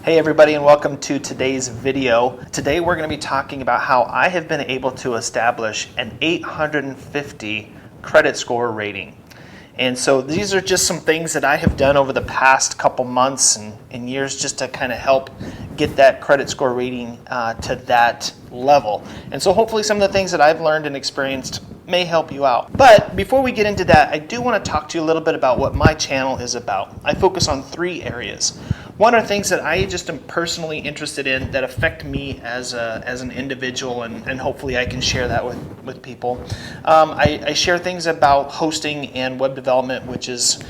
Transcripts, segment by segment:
Hey everybody, and welcome to today's video. Today we're going to be talking about how I have been able to establish an 850 credit score rating. And so these are just some things that I have done over the past couple months and years just to kind of help get that credit score rating to that level. And so hopefully some of the things that I've learned and experienced may help you out. But before we get into that, I do want to talk to you a little bit about what my channel is about. I focus on three areas. One are things that I just am personally interested in that affect me as an individual, and hopefully I can share that with people. I share things about hosting and web development, which is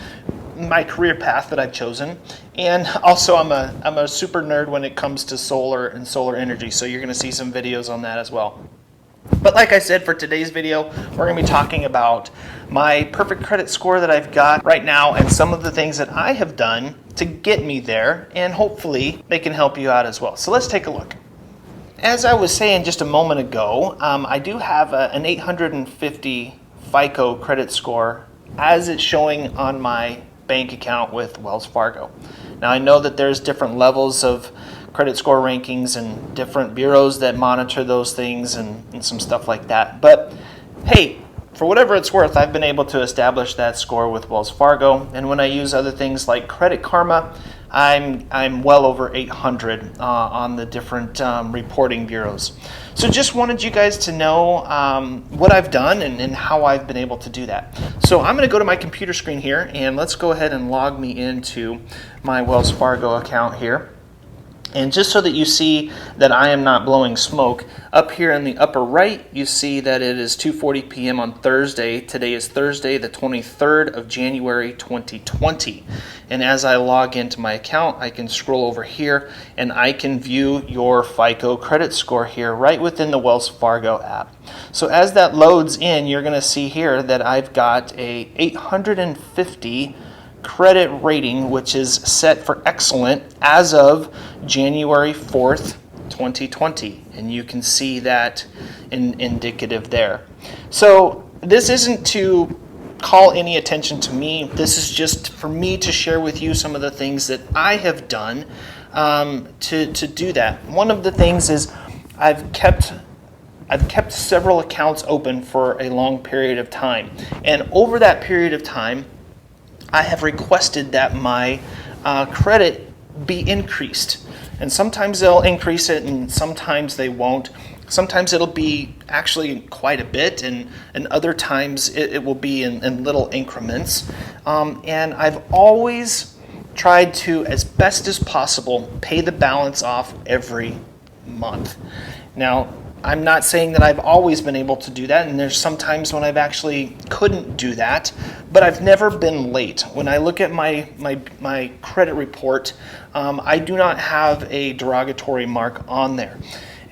my career path that I've chosen. And also I'm a super nerd when it comes to solar and solar energy, so you're going to see some videos on that as well. But like I said, for today's video, we're going to be talking about my perfect credit score that I've got right now and some of the things that I have done to get me there, and hopefully they can help you out as well. So let's take a look. As I was saying just a moment ago, I do have an 850 FICO credit score as it's showing on my bank account with Wells Fargo. Now I know that there's different levels of credit score rankings and different bureaus that monitor those things and some stuff like that. But hey, for whatever it's worth, I've been able to establish that score with Wells Fargo. And when I use other things like Credit Karma, I'm well over 800 on the different reporting bureaus. So just wanted you guys to know what I've done and how I've been able to do that. So I'm going to go to my computer screen here, and let's go ahead and log me into my Wells Fargo account here. And just so that you see that I am not blowing smoke, up here in the upper right, you see that it is 2:40 p.m. on Thursday. Today is Thursday, the 23rd of January, 2020. And as I log into my account, I can scroll over here and I can view your FICO credit score here right within the Wells Fargo app. So as that loads in, you're going to see here that I've got a 850 credit rating, which is set for excellent as of January 4th, 2020. And you can see that indicative there. So this isn't to call any attention to me. This is just for me to share with you some of the things that I have done to do that. One of the things is I've kept several accounts open for a long period of time. And over that period of time, I have requested that my credit be increased. And sometimes they'll increase it and sometimes they won't. Sometimes it'll be actually quite a bit, and other times it will be in little increments. And I've always tried to, as best as possible, pay the balance off every month. Now, I'm not saying that I've always been able to do that, and there's some times when I've actually couldn't do that, but I've never been late. When I look at my credit report, I do not have a derogatory mark on there.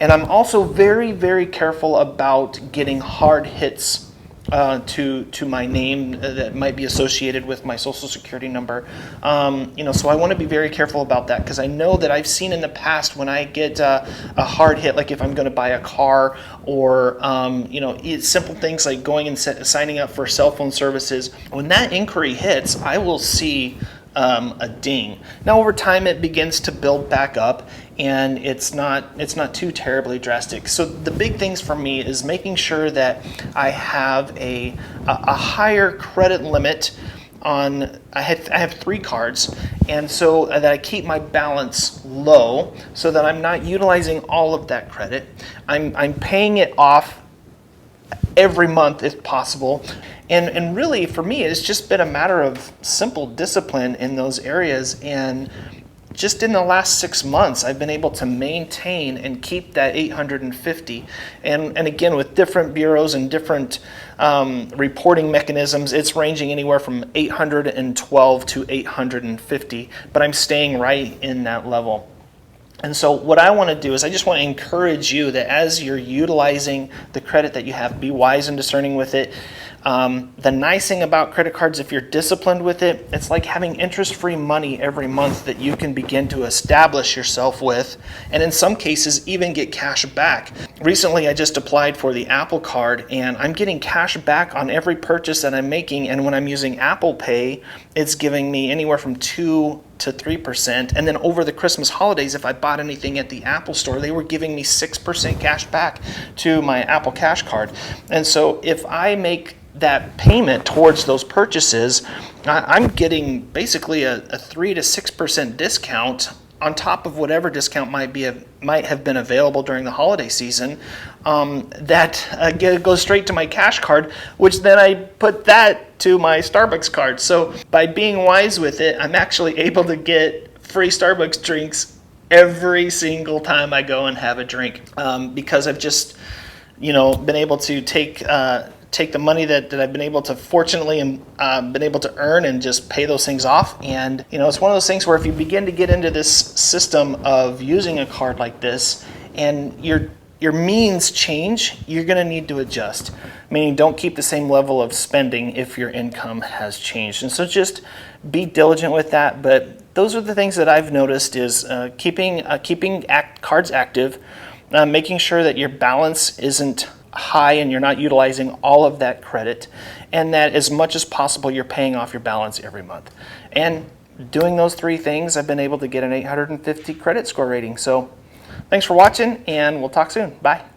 And I'm also very, very careful about getting hard hits to my name that might be associated with my social security number. So I want to be very careful about that, because I know that I've seen in the past when I get a hard hit, like if I'm going to buy a car or simple things like going and signing up for cell phone services. When that inquiry hits, I will see a ding. Now over time it begins to build back up, and it's not too terribly drastic. So the big things for me is making sure that I have a higher credit limit on. I have 3 cards, and so that I keep my balance low so that I'm not utilizing all of that credit. I'm paying it off every month if possible. And really, for me, it's just been a matter of simple discipline in those areas. And just in the last 6 months, I've been able to maintain and keep that 850. And again, with different bureaus and different reporting mechanisms, it's ranging anywhere from 812 to 850. But I'm staying right in that level. And so what I want to do is I just want to encourage you that as you're utilizing the credit that you have, be wise and discerning with it. The nice thing about credit cards, if you're disciplined with it, it's like having interest-free money every month that you can begin to establish yourself with, and in some cases even get cash back. Recently I just applied for the Apple Card, and I'm getting cash back on every purchase that I'm making, and when I'm using Apple Pay, it's giving me anywhere from 2 to 3%. And then over the Christmas holidays, if I bought anything at the Apple store, they were giving me 6% cash back to my Apple Cash card. And so if I make that payment towards those purchases, I'm getting basically a 3 to 6% discount on top of whatever discount might have been available during the holiday season. That goes straight to my cash card, which then I put that to my Starbucks card. So by being wise with it, I'm actually able to get free Starbucks drinks every single time I go and have a drink, because I've just, been able to take the money that I've been able to fortunately been able to earn and just pay those things off. And it's one of those things where if you begin to get into this system of using a card like this and your means change, you're going to need to adjust, meaning don't keep the same level of spending if your income has changed. And so just be diligent with that. But those are the things that I've noticed is keeping cards active, making sure that your balance isn't high and you're not utilizing all of that credit, and that as much as possible you're paying off your balance every month. And doing those three things, I've been able to get an 850 credit score rating. So thanks for watching, and we'll talk soon. Bye.